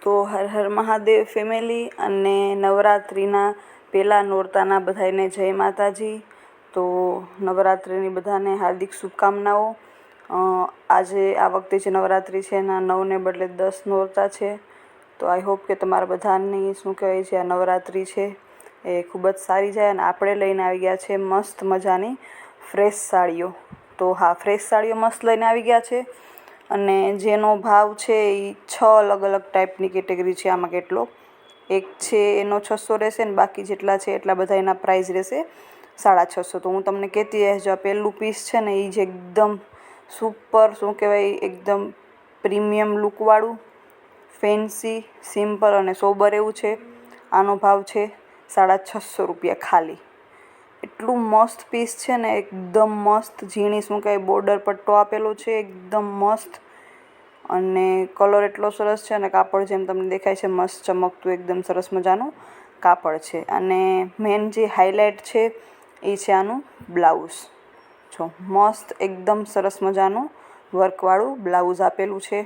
તો હર હર મહાદેવ ફેમિલી અને નવરાત્રિના પહેલાં નોરતાના બધાને જય માતાજી. તો નવરાત્રિની બધાને હાર્દિક શુભકામનાઓ. આજે આ વખતે જે નવરાત્રિ છે એના 9ને બદલે 10 નોરતા છે. તો આઈ હોપ કે તમારા બધાની શું કહેવાય છે આ નવરાત્રિ છે એ ખૂબ જ સારી જાય. અને આપણે લઈને આવી ગયા છે મસ્ત મજાની ફ્રેશ સાડીઓ. તો હા, ફ્રેશ સાડીઓ મસ્ત લઈને આવી ગયા છે. અને જેનો ભાવ છે એ 6 અલગ અલગ ટાઈપની કેટેગરી છે. આમાં કેટલો એક છે એનો 600 રહેશે ને બાકી જેટલા છે એટલા બધા એના પ્રાઇસ રહેશે 650. તો હું તમને કહેતી રહે જો આ પહેલું પીસ છે ને એ જ એકદમ સુપર શું કહેવાય, એકદમ પ્રીમિયમ લુકવાળું, ફેન્સી, સિમ્પલ અને સોબર એવું છે. આનો ભાવ છે 650 રૂપિયા ખાલી. એટલું મસ્ત પીસ છે ને, એકદમ મસ્ત ઝીણી શું કહેવાય બોર્ડર પટ્ટો આપેલો છે, એકદમ મસ્ત. અને કલર એટલો સરસ છે અને કાપડ જેમ તમને દેખાય છે મસ્ત ચમકતું એકદમ સરસ મજાનું કાપડ છે. અને મેન જે હાઇલાઇટ છે એ છે આનું બ્લાઉઝ. જો મસ્ત એકદમ સરસ મજાનું વર્કવાળું બ્લાઉઝ આપેલું છે.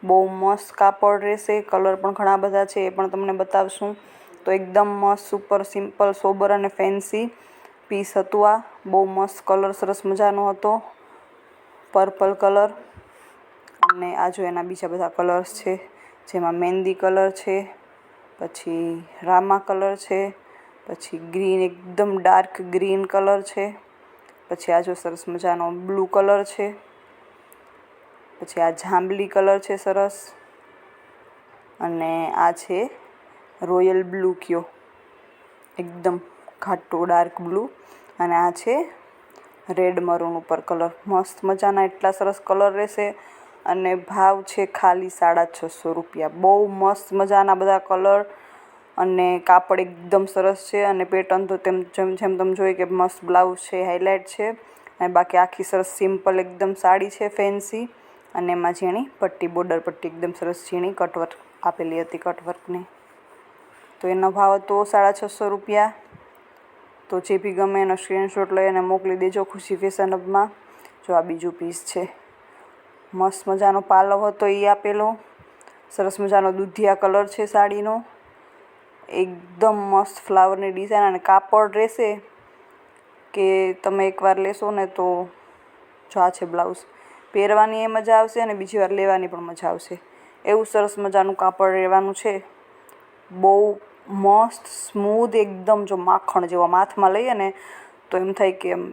બહુ મસ્ત કાપડ રહેશે. કલર પણ ઘણા બધા છે, એ પણ તમને બતાવશું. તો એકદમ મસ્ત સુપર સિમ્પલ સોબર અને ફેન્સી પીસ હતું આ. બહુ મસ્ત કલર સરસ મજાનો હતો, પર્પલ કલર. અને આ જો એના બીજા બધા કલર્સ છે, જેમાં મહેંદી કલર છે, પછી રામા કલર છે, પછી ગ્રીન એકદમ ડાર્ક ગ્રીન કલર છે, પછી આ જો સરસ મજાનો બ્લુ કલર છે, પછી આ જાંબલી કલર છે સરસ, અને આ છે રોયલ બ્લુ કયો, એકદમ ઘાટો ડાર્ક બ્લુ. અને આ છે રેડ મરૂન ઉપર કલર. મસ્ત મજાના એટલા સરસ કલર રહેશે. અને ભાવ છે ખાલી 650 રૂપિયા. બહુ મસ્ત મજાના બધા કલર અને કાપડ એકદમ સરસ છે. અને પેટર્ન તો જેમ તમે જોઈ કે મસ્ત બ્લાઉઝ છે, હાઇલાઇટ છે. અને બાકી આખી સરસ સિમ્પલ એકદમ સાડી છે ફેન્સી. અને એમાં ઝીણી પટ્ટી, બોર્ડર પટ્ટી એકદમ સરસ ઝીણી કટવર્ક આપેલી હતી, કટવર્કની. તો એનો ભાવ હતો 650 રૂપિયા. તો જે બી ગમે એનો સ્ક્રીનશોટ લઈ અને મોકલી દેજો ખુશી ફેશન હબમાં. જો આ બીજું પીસ છે, મસ્ત મજાનો પાલવ હતો એ આપેલો, સરસ મજાનો દૂધિયા કલર છે સાડીનો, એકદમ મસ્ત ફ્લાવરની ડિઝાઇન. અને કાપડ રહેશે કે તમે એકવાર લેશો ને તો જો આ છે બ્લાઉઝ, પહેરવાની એ મજા આવશે અને બીજી વાર લેવાની પણ મજા આવશે. એવું સરસ મજાનું કાપડ રહેવાનું છે. બહુ મસ્ત સ્મૂધ એકદમ, જો માખણ જેવો હાથમાં લઈએ ને તો એમ થાય કે એમ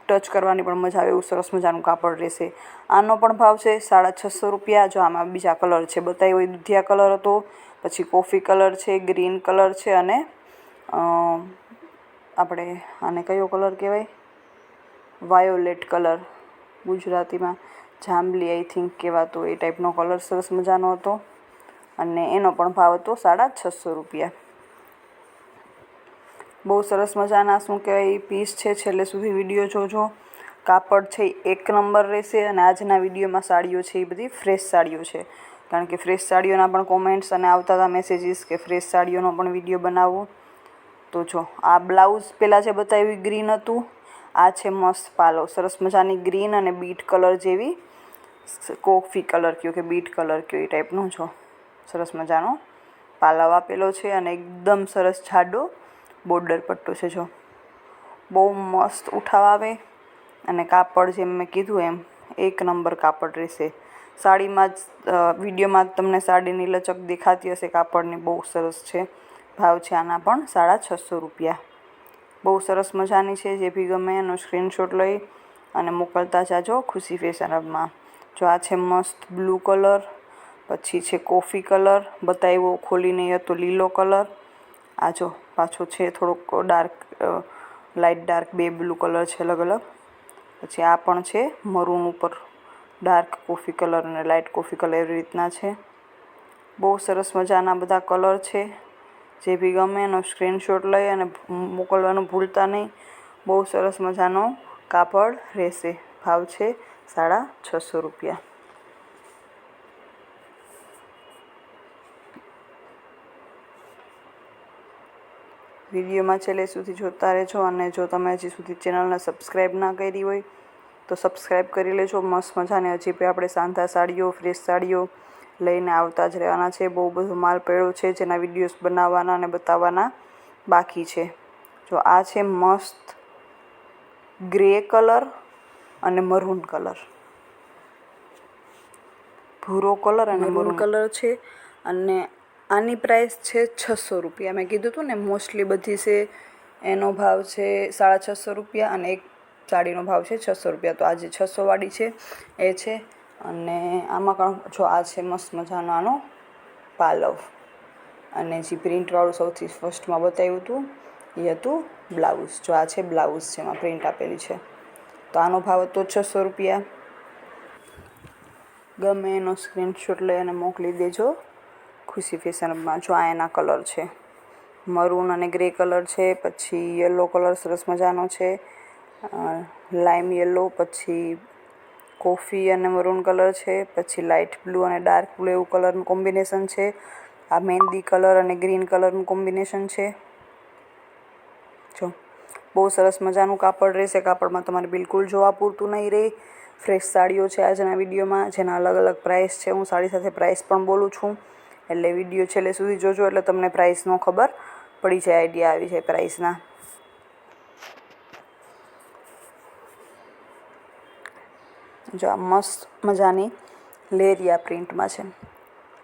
ટચ કરવાની પણ મજા આવે એવું સરસ મજાનું કાપડ રહેશે. આનો પણ ભાવ છે 650 રૂપિયા. જો આમાં બીજા કલર છે બતાવ્યો એ દૂધિયા કલર હતો, પછી કોફી કલર છે, ગ્રીન કલર છે, અને આપણે આને કયો કલર કહેવાય, વાયોલેટ કલર, ગુજરાતીમાં જાંબલી આઈ થિંક કહેવાતો એ ટાઈપનો કલર સરસ મજાનો હતો. અને એનો પણ ભાવ હતો 650 રૂપિયા. બહુ સરસ મજાના શું કહેવાય પીસ છે. છેલ્લે સુધી વિડીયો જોજો. કાપડ છે એક નંબર રહેશે. અને આજના વિડીયોમાં સાડીઓ છે એ બધી ફ્રેશ સાડીઓ છે, કારણ કે ફ્રેશ સાડીઓના પણ કોમેન્ટ્સ અને આવતા હતા મેસેજીસ કે ફ્રેશ સાડીઓનો પણ વિડીયો બનાવો. તો જો આ બ્લાઉઝ પહેલાં જે બતાવ્યું ગ્રીન હતું, આ છે મસ્ત પાલો, સરસ મજાની ગ્રીન અને બીટ કલર જેવી, કોફી કલર કયો કે બીટ કલર કયો એ ટાઈપનો જો સરસ મજાનો પાલવ આપેલો છે. અને એકદમ સરસ જાડો બોર્ડર પટ્ટો છે. જો બહુ મસ્ત ઉઠાવ આવે. અને કાપડ જેમ મેં કીધું એમ એક નંબર કાપડ રહેશે. સાડીમાં જ વિડીયોમાં તમને સાડીની લચક દેખાતી હશે કાપડની, બહુ સરસ છે. ભાવ છે આના પણ 650 રૂપિયા. બહુ સરસ મજાની છે. જે બી ગમે એનો સ્ક્રીનશોટ લઈ અને મોકલતા જાજો ખુશી ફેશન હબમાં. જો આ છે મસ્ત બ્લુ કલર, પછી છે કોફી કલર, બતાવ્યો ખોલીને હતો લીલો કલર. આ જો પાછો છે થોડોક ડાર્ક, લાઇટ ડાર્ક બે બ્લુ કલર છે અલગ અલગ. પછી આ પણ છે મરૂન ઉપર ડાર્ક કોફી કલર અને લાઇટ કોફી કલર એવી રીતના છે. બહુ સરસ મજાના બધા કલર છે. જે બી ગમે એનો સ્ક્રીનશોટ લઈ અને મોકલવાનું ભૂલતા નહીં. બહુ સરસ મજાનો કાપડ રહેશે. ભાવ છે 650 રૂપિયા. વિડીયોમાં છેલ્લે સુધી જોતા રહેજો. અને જો તમે હજી સુધી ચેનલને સબસ્ક્રાઈબ ના કરી હોય તો સબસ્ક્રાઈબ કરી લેજો. મસ્ત મજાની હજી બી આપણે સાંધા સાડીઓ, ફ્રેશ સાડીઓ લઈને આવતા જ રહેવાના છે. બહુ બધો માલ પડ્યો છે જેના વિડીયોઝ બનાવવાના અને બતાવવાના બાકી છે. જો આ છે મસ્ત ગ્રે કલર અને મરૂન કલર, ભૂરો કલર અને મરૂન કલર છે. અને આની પ્રાઇસ છે 600 રૂપિયા. મેં કીધું હતું ને મોસ્ટલી બધી છે એનો ભાવ છે 650 રૂપિયા અને એક સાડીનો ભાવ છે 600 રૂપિયા. તો આ જે 600 વાળી છે એ છે. અને આમાં પણ જો આ છે મસ્ત મજાનો આનો પાલવ, અને જે પ્રિન્ટવાળું સૌથી ફર્સ્ટમાં બતાવ્યું હતું એ હતું બ્લાઉઝ. જો આ છે બ્લાઉઝ છે, એમાં પ્રિન્ટ આપેલી છે. તો આનો ભાવ હતો 600 રૂપિયા. ગમે એનો સ્ક્રીનશોટ લઈ અને મોકલી દેજો ખુશી ફેશનમાં. જો આ એના કલર છે, મરૂન અને ગ્રે કલર છે, પછી યલો કલર સરસ મજાનો છે, લાઇમ યલો, પછી કોફી અને મરૂન કલર છે, પછી લાઇટ બ્લુ અને ડાર્ક બ્લુ એવું કલરનું કોમ્બિનેશન છે. આ મહેંદી કલર અને ગ્રીન કલરનું કોમ્બિનેશન છે. જો બહુ સરસ મજાનું કાપડ રહેશે. કાપડમાં તમારે બિલકુલ જોવા પૂરતું નહીં રહે. ફ્રેશ સાડીઓ છે આજના વિડીયોમાં, જેના અલગ અલગ પ્રાઇસ છે. હું સાડી સાથે પ્રાઇસ પણ બોલું છું, એટલે વિડીયો છેલ્લે સુધી જોજો એટલે તમને પ્રાઇસનો ખબર પડી જાય, આઈડિયા આવી જાય પ્રાઇસના. જો આ મસ્ત મજાની લેરિયા પ્રિન્ટમાં છે,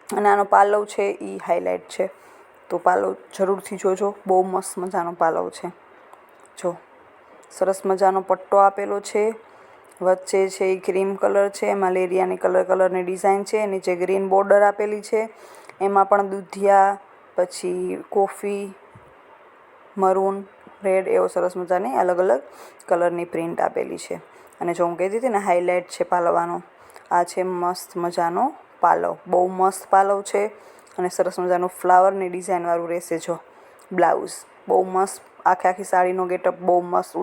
અને આનો પાલવ છે એ હાઇલાઇટ છે. તો પાલવ જરૂરથી જોજો, બહુ મસ્ત મજાનો પાલવ છે. જો સરસ મજાનો પટ્ટો આપેલો છે, વચ્ચે છે એ ક્રીમ કલર છે, એમાં લેરિયાની કલરની ડિઝાઇન છે, નીચે ગ્રીન બોર્ડર આપેલી છે, એમાં પણ દૂધિયા, પછી કોફી, મરૂન, રેડ એવો સરસ મજાની અલગ અલગ કલરની પ્રિન્ટ આપેલી છે. અને જો હું કહેતી હતી ને હાઇલાઇટ છે પાલવાનો, આ છે મસ્ત મજાનો પાલવ. બહુ મસ્ત પાલવ છે અને સરસ મજાનું ફ્લાવરની ડિઝાઇનવાળું રહેશે. જો બ્લાઉઝ બહુ મસ્ત, આખી સાડીનો ગેટઅપ બહુ મસ્ત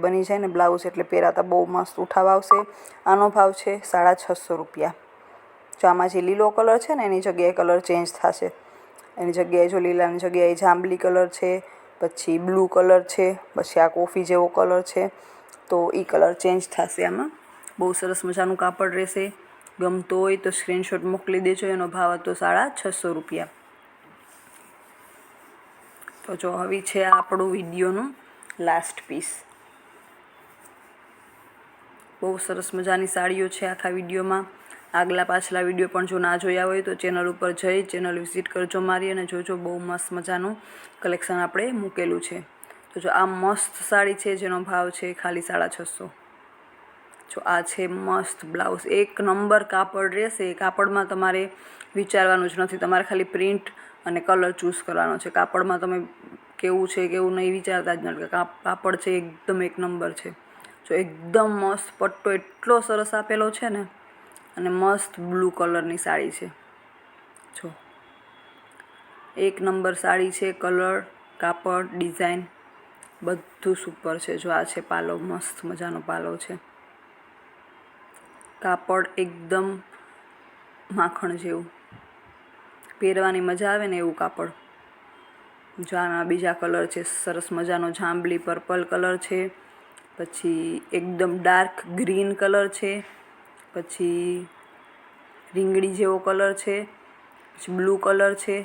બની જાય ને બ્લાઉઝ એટલે પહેરાતા બહુ મસ્ત ઉઠાવ આવશે. આનો ભાવ છે 650 રૂપિયા. જો આમાં જે લીલો કલર છે ને એની જગ્યાએ કલર ચેન્જ થશે. એની જગ્યાએ જો લીલાની જગ્યાએ જાંબલી કલર છે, પછી બ્લુ કલર છે, પછી આ કોફી જેવો કલર છે, તો એ કલર ચેન્જ થશે. આમાં બહુ સરસ મજાનું કાપડ રહેશે. ગમતો હોય તો સ્ક્રીનશોટ મોકલી દેજો. એનો ભાવ હતો 650 રૂપિયા. તો જો હવે છે આપણું વિડીયોનું લાસ્ટ પીસ. બહુ સરસ મજાની સાડીઓ છે આખા વિડીયોમાં. આગલા પાછલા વિડીયો પણ જો ના જોયા હોય તો ચેનલ ઉપર જઈ ચેનલ વિઝિટ કરજો મારી, અને જોજો બહુ મસ્ત મજાનું કલેક્શન આપણે મૂકેલું છે. તો જો આ મસ્ત સાડી છે જેનો ભાવ છે ખાલી 650. જો આ છે મસ્ત બ્લાઉઝ, એક નંબર કાપડ રહેશે. કાપડમાં તમારે વિચારવાનું જ નથી, તમારે ખાલી પ્રિન્ટ અને કલર ચૂઝ કરવાનો છે. કાપડમાં તમે કેવું છે કેવું નહીં વિચારતા જ નથી. કાપડ છે એકદમ એક નંબર છે. જો એકદમ મસ્ત પટ્ટો એટલો સરસ આપેલો છે ને, અને મસ્ત બ્લુ કલરની સાડી છે. જો એક નંબર સાડી છે. કલર, કાપડ, ડિઝાઇન બધું સુપર છે. જો આ છે પાલવ, મસ્ત મજાનો પાલવ છે. કાપડ એકદમ માખણ જેવું, પહેરવાની મજા આવે ને એવું કાપડ. જો આના બીજા કલર છે, સરસ મજાનો જાંબલી પર્પલ કલર છે, પછી એકદમ ડાર્ક ગ્રીન કલર છે, પછી રીંગણી જેવો કલર છે, પછી બ્લુ કલર છે,